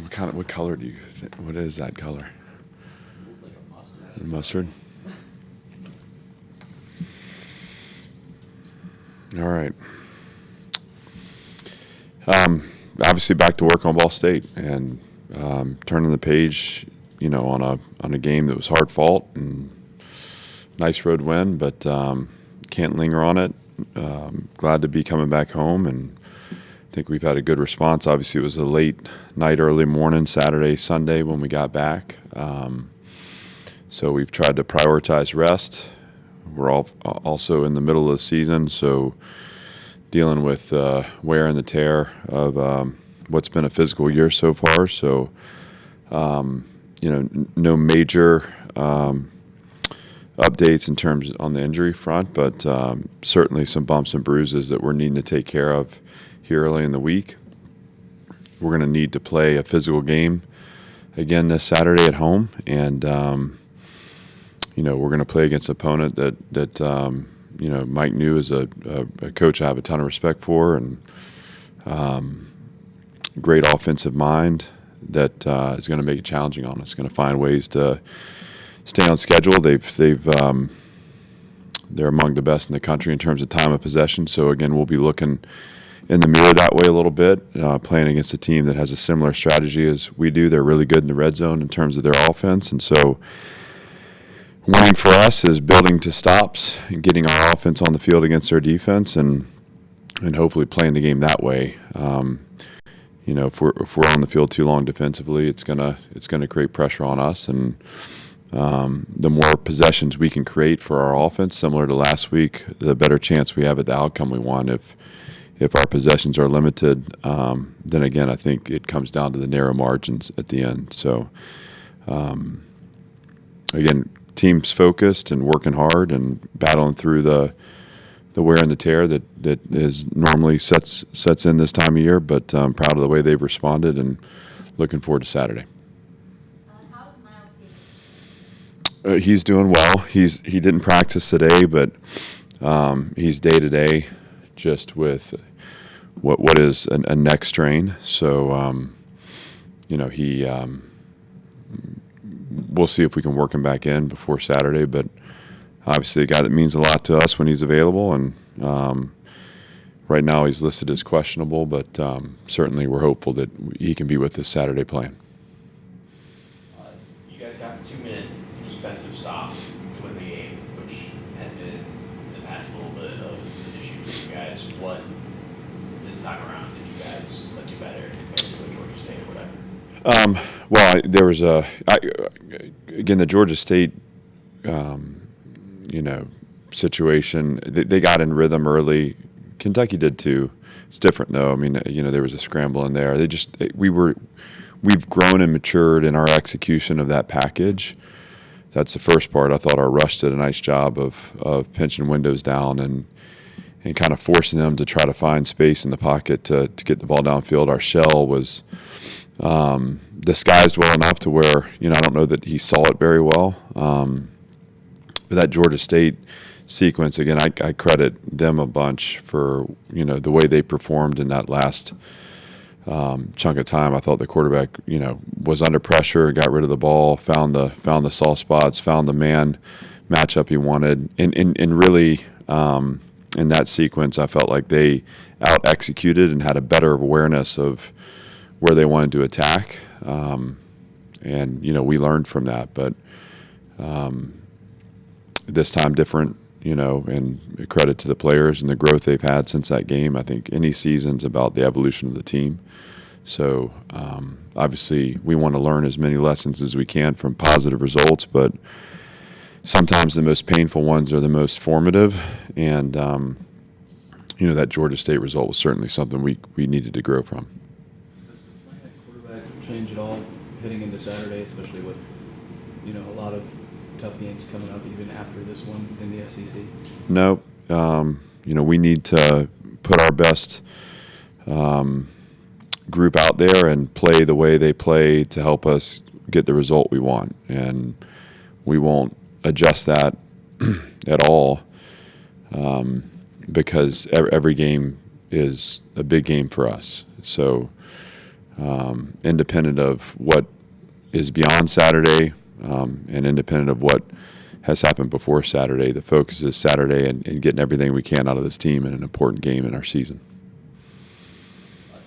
What color do you think? What is that color? It looks like a mustard. Mustard. All right. Obviously, back to work on Ball State and turning the page. On a game that was hard fought and nice road win, but can't linger on it. Glad to be coming back home, and I think we've had a good response. Obviously, it was a late night, early morning, Saturday, Sunday when we got back. So we've tried to prioritize rest. We're all also in the middle of the season, so dealing with wear and the tear of what's been a physical year so far. So, no major updates in terms on the injury front, but certainly some bumps and bruises that we're needing to take care of here early in the week. We're going to need to play a physical game again this Saturday at home, and we're going to play against an opponent that Mike New is a coach I have a ton of respect for, and great offensive mind that is going to make it challenging on us. Going to find ways to stay on schedule. They're among the best in the country in terms of time of possession. So again, we'll be looking in the mirror that way a little bit, playing against a team that has a similar strategy as we do. They're really good in the red zone in terms of their offense, and so winning for us is building to stops and getting our offense on the field against their defense, and hopefully playing the game that way. If we're on the field too long defensively, it's gonna create pressure on us, and the more possessions we can create for our offense, similar to last week, the better chance we have at the outcome we want. If our possessions are limited, then again, I think it comes down to the narrow margins at the end. So, again, team's focused and working hard and battling through the wear and the tear that is normally sets in this time of year, but I'm proud of the way they've responded and looking forward to Saturday. How's Miles He's doing well. He didn't practice today, but he's day to day just with what is a neck strain. So we'll see if we can work him back in before Saturday, but obviously a guy that means a lot to us when he's available, and right now he's listed as questionable, but certainly we're hopeful that he can be with us Saturday playing. You guys got 2-minute defensive stops to win the game, which had been in the past a little bit of an issue for you guys. What this time around did you guys do better compared to Georgia State or whatever? There was again, the Georgia State situation. They got in rhythm early. Kentucky did too. It's different though. I mean, there was a scramble in there. We've grown and matured in our execution of that package. That's the first part. I thought our rush did a nice job of pinching windows down and kind of forcing them to try to find space in the pocket to get the ball downfield. Our shell was disguised well enough to where, I don't know that he saw it very well. But that Georgia State sequence, again, I credit them a bunch for, the way they performed in that last chunk of time. I thought the quarterback, was under pressure, got rid of the ball, found the soft spots, found the man matchup he wanted, and really in that sequence, I felt like they out-executed and had a better awareness of where they wanted to attack, and we learned from that. But this time different, and credit to the players and the growth they've had since that game. I think any season's about the evolution of the team. So obviously we want to learn as many lessons as we can from positive results, but sometimes the most painful ones are the most formative. And, that Georgia State result was certainly something we needed to grow from. Does the plan at quarterback change at all heading into Saturday, especially with, a lot of tough games coming up even after this one in the SEC? No. We need to put our best group out there and play the way they play to help us get the result we want. And we won't adjust that at all because every game is a big game for us. So independent of what is beyond Saturday, and independent of what has happened before Saturday. The focus is Saturday and getting everything we can out of this team in an important game in our season.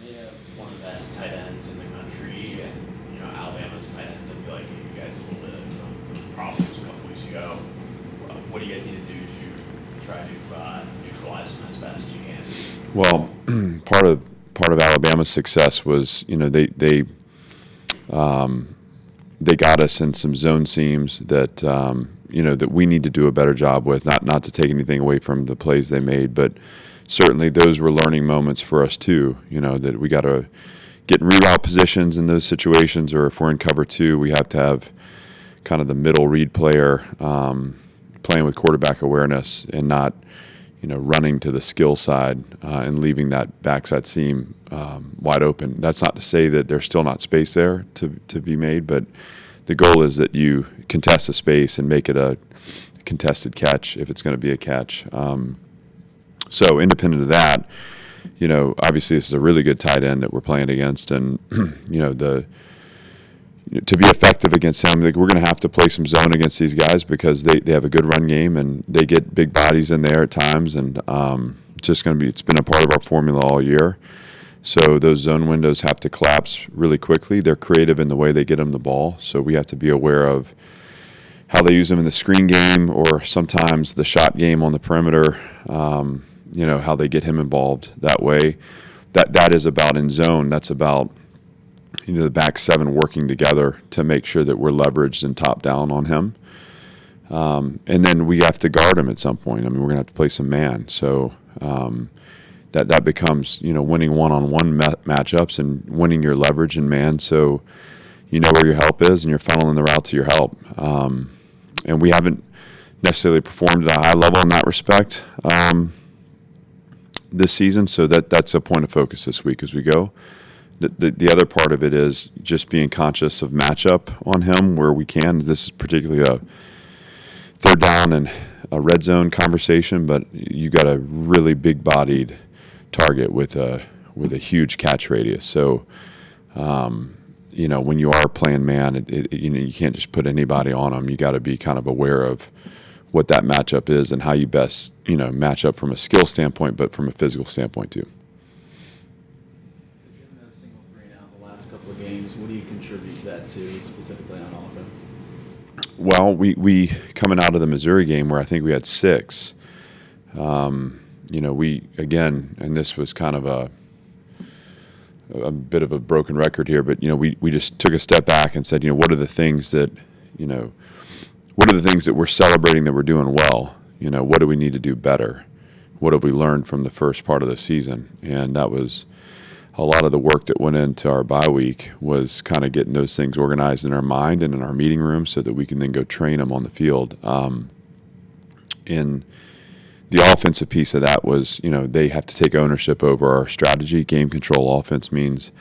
They have one of the best tight ends in the country, and Alabama's tight ends. I feel like you guys had a little bit of problems a couple weeks ago. What do you guys need to do to try to neutralize them as best you can? Well, part of Alabama's success was they got us in some zone seams that that we need to do a better job with. Not to take anything away from the plays they made, but certainly those were learning moments for us too. That we got to get in reroute positions in those situations, or if we're in cover two, we have to have kind of the middle read player playing with quarterback awareness and not running to the skill side and leaving that backside seam wide open. That's not to say that there's still not space there to be made, but the goal is that you contest the space and make it a contested catch if it's going to be a catch. So independent of that, obviously this is a really good tight end that we're playing against, and to be effective against him, we're going to have to play some zone against these guys because they have a good run game and they get big bodies in there at times, and it's been a part of our formula all year. So those zone windows have to collapse really quickly. They're creative in the way they get them the ball, so we have to be aware of how they use them in the screen game or sometimes the shot game on the perimeter, how they get him involved that way. That is about in zone. That's about the back seven working together to make sure that we're leveraged and top down on him. And then we have to guard him at some point. We're going to have to play some man. So that becomes, winning one-on-one matchups and winning your leverage in man. So you know where your help is and you're funneling the route to your help. And we haven't necessarily performed at a high level in that respect this season. So that's a point of focus this week as we go. The other part of it is just being conscious of matchup on him where we can. This is particularly a third down and a red zone conversation, but you got a really big-bodied target with a huge catch radius. So, when you are playing man, you can't just put anybody on him. You got to be kind of aware of what that matchup is and how you best match up from a skill standpoint, but from a physical standpoint too. Couple of games, what do you contribute that to specifically on offense? Well, we coming out of the Missouri game where I think we had 6. We again, and this was kind of a bit of a broken record here, but we just took a step back and said, what are the things that we're celebrating that we're doing well? What do we need to do better? What have we learned from the first part of the season? And that was a lot of the work that went into our bye week was kind of getting those things organized in our mind and in our meeting room so that we can then go train them on the field. And the offensive piece of that was, they have to take ownership over our strategy. Game control offense means,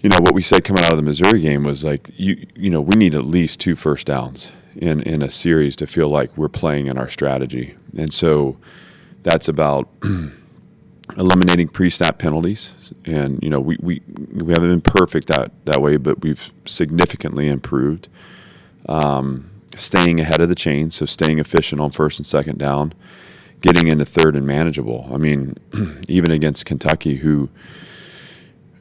what we said coming out of the Missouri game was like, we need at least 2 first downs in a series to feel like we're playing in our strategy. And so that's about eliminating pre-snap penalties, and we haven't been perfect that way, but we've significantly improved. Staying ahead of the chain, so staying efficient on first and second down, getting into third and manageable. Even against Kentucky, who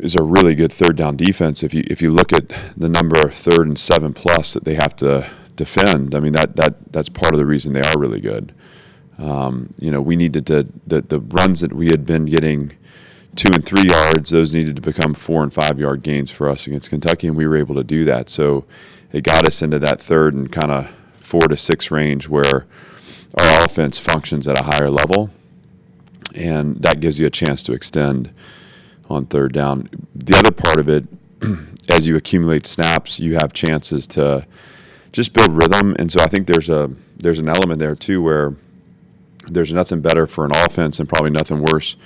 is a really good third down defense, if you look at the number of 3rd and 7+ that they have to defend, that's part of the reason they are really good. We needed the runs that we had been getting 2 and 3 yards, those needed to become 4 and 5 yard gains for us against Kentucky, and we were able to do that. So it got us into that 3rd and kind of 4 to 6 range where our offense functions at a higher level, and that gives you a chance to extend on 3rd down. The other part of it, as you accumulate snaps, you have chances to just build rhythm, and so I think there's an element there too where there's nothing better for an offense and probably nothing worse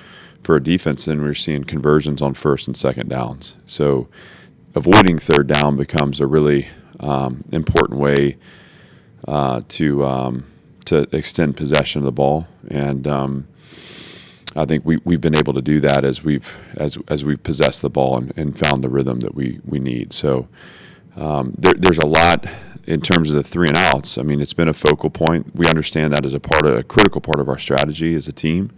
for a defense than we're seeing conversions on first and second downs. So avoiding 3rd down becomes a really important way to extend possession of the ball. And I think we've been able to do that as we've possessed the ball and found the rhythm that we need. So there's a lot in terms of the 3 and outs. I mean, it's been a focal point. We understand that as a critical part of our strategy as a team,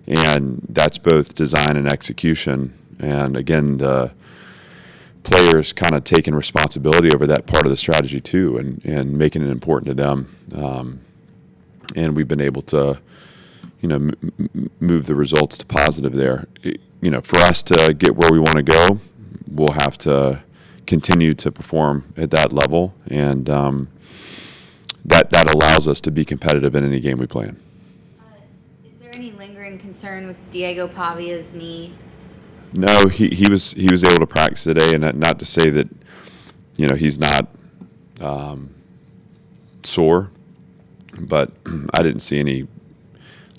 and that's both design and execution. And again, the players kind of taking responsibility over that part of the strategy too, and making it important to them. And we've been able to, move the results to positive there. For us to get where we want to go, we'll have to continue to perform at that level, and that allows us to be competitive in any game we play in. Is there any lingering concern with Diego Pavia's knee? No, he was able to practice today, and not to say that he's not sore, but I didn't see any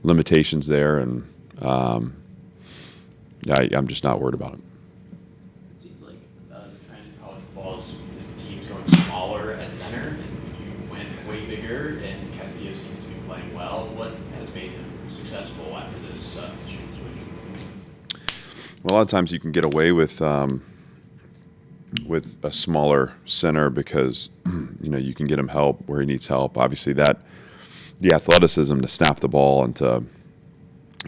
limitations there, and I'm just not worried about it. It seems like the trend in college football is teams going smaller at center, and you went way bigger, and Castillo seems to be playing well. What has made him successful after this position switch? Well, a lot of times you can get away with a smaller center because you can get him help where he needs help. Obviously, the athleticism to snap the ball and to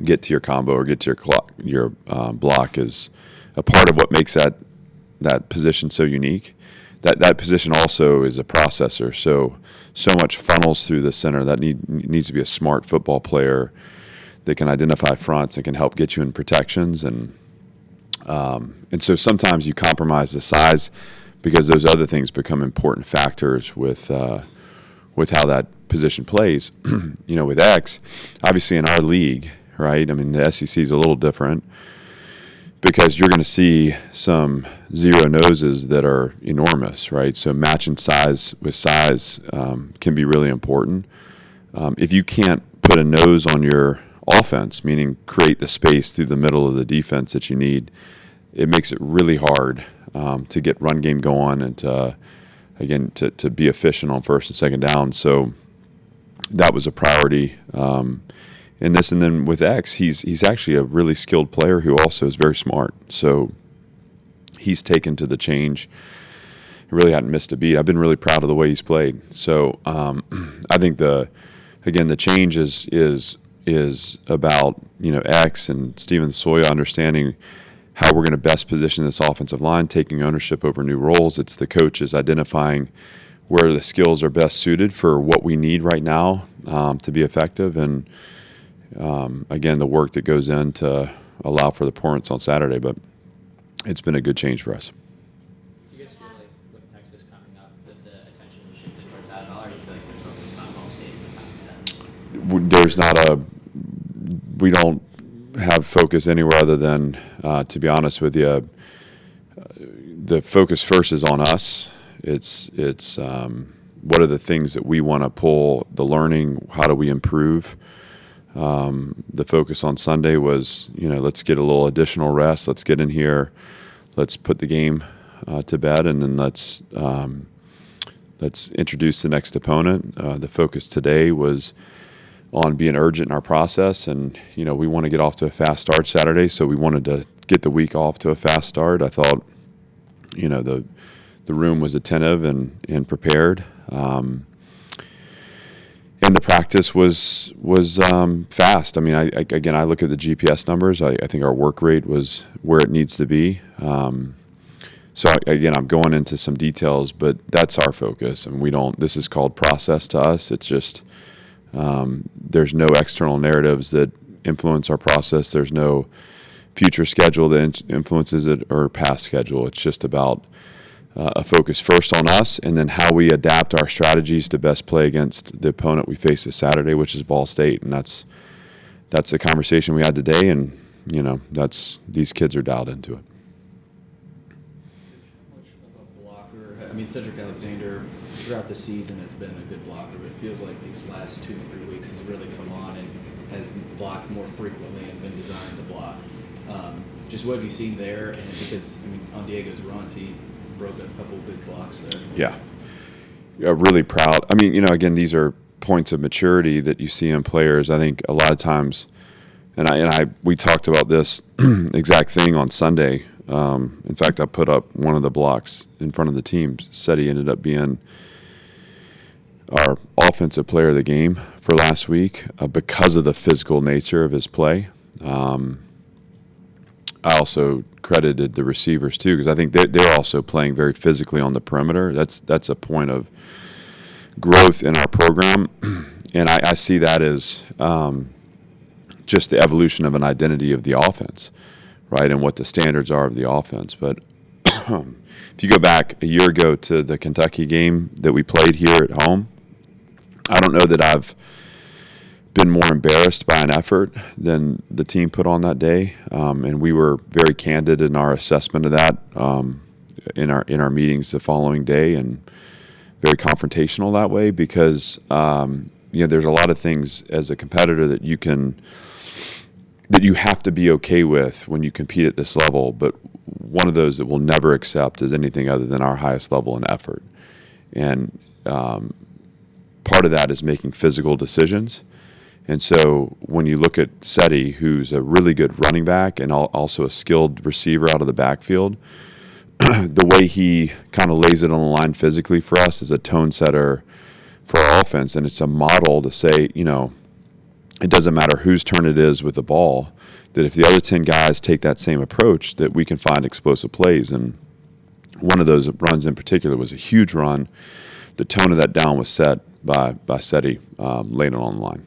get to your combo or get to your block is a part of what makes that position so unique. That position also is a processor, so much funnels through the center. That needs to be a smart football player that can identify fronts and can help get you in protections, and so sometimes you compromise the size because those other things become important factors with how that position plays. With X, obviously in our league, right? I mean, the SEC is a little different because you're going to see some zero noses that are enormous, right? So matching size with size can be really important. If you can't put a nose on your offense, meaning create the space through the middle of the defense that you need, it makes it really hard to get run game going and to be efficient on first and second down. So that was a priority in this. And then with X, he's actually a really skilled player who also is very smart. So he's taken to the change. He really hadn't missed a beat. I've been really proud of the way he's played. So I think the change is about X and Steven Soya understanding how we're going to best position this offensive line, taking ownership over new roles. It's the coaches identifying where the skills are best suited for what we need right now to be effective, and again, the work that goes in to allow for the performance on Saturday. But it's been a good change for us. Do you guys feel like with Texas coming up that the attention is shifted towards that at all, or do you feel like there's focus on Ball State and the We don't have focus anywhere other than, to be honest with you, the focus first is on us. It's what are the things that we want to pull, the learning, how do we improve? The focus on Sunday was, let's get a little additional rest. Let's get in here. Let's put the game to bed, and then let's introduce the next opponent. The focus today was on being urgent in our process, and we want to get off to a fast start Saturday, so we wanted to get the week off to a fast start. I thought, the room was attentive and prepared, and the practice was fast. I mean, I look at the GPS numbers. I think our work rate was where it needs to be. So I'm going into some details, but that's our focus, and this is called process to us. It's just there's no external narratives that influence our process. There's no future schedule that influences it or past schedule. It's just about a focus first on us, and then how we adapt our strategies to best play against the opponent we face this Saturday, which is Ball State. And that's the conversation we had today, and these kids are dialed into it. How much of a blocker? I mean, Cedric Alexander throughout the season has been a good blocker, but it feels like these last 2-3 weeks he's really come on and has blocked more frequently and been designed to block. Just what have you seen there? And because on Diego's runs, he broke a couple of big blocks there. Yeah, really proud. I mean, again, these are points of maturity that you see in players. I think a lot of times We talked about this exact thing on Sunday. In fact, I put up one of the blocks in front of the team. Said he ended up being our offensive player of the game for last week because of the physical nature of his play. I also credited the receivers too, because I think they're also playing very physically on the perimeter. That's a point of growth in our program, and I see that as just the evolution of an identity of the offense, right, and what the standards are of the offense. But if you go back a year ago to the Kentucky game that we played here at home, I don't know that I've been more embarrassed by an effort than the team put on that day, and we were very candid in our assessment of that in our meetings the following day, and very confrontational that way, because there's a lot of things as a competitor that you have to be okay with when you compete at this level, but one of those that we'll never accept is anything other than our highest level in effort. And part of that is making physical decisions. And so when you look at Seti, who's a really good running back and also a skilled receiver out of the backfield, the way he kind of lays it on the line physically for us is a tone setter for our offense. And it's a model to say, it doesn't matter whose turn it is with the ball, that if the other 10 guys take that same approach, that we can find explosive plays. And one of those runs in particular was a huge run. The tone of that down was set by Seti late on the line.